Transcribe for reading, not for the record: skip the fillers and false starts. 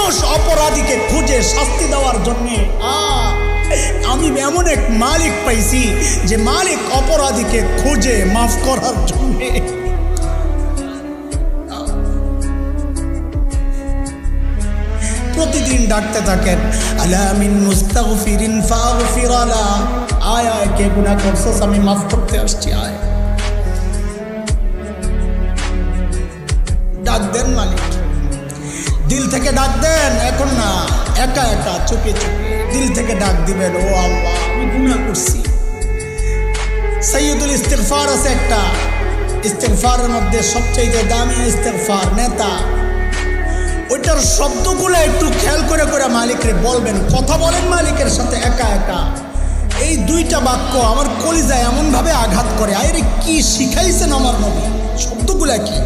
মানুষ অপরাধীকে খুঁজে শাস্তি দেওয়ার জন্যে, আমি এমন এক মালিক পাইছি যে মালিক অপরাধীকে খুঁজে মাফ করার জন্যে। প্রতিদিন ডাকতে থাকেন, আলা মিন মুস্তাগফিরিন ফাগফির লা, আয় আয় কে গুনাহ করছস, আমি মাফ করতে আসছি, আয়। ডাক দেন মালিক, দিল থেকে ডাক দেন, এখন না একা একা চুপে চুপে দিল থেকে ডাক দিবেন, ও আল্লাহ আমি গুনাহ করছি। সাইয়্যিদুল ইস্তিগফার আছে একটা, ইস্তিগফারের মধ্যে সবচেয়ে দামি ইস্তিগফার নেতা, ওইটার শব্দগুলো একটু খেয়াল করে করে মালিকরে বলবেন, কথা বলেন মালিকের সাথে একা একা। এই দুইটা বাক্য আমার কলিজায় এমনভাবে আঘাত করে, আরে কি শিখাইছেন আমার নবী, শব্দগুলা কি।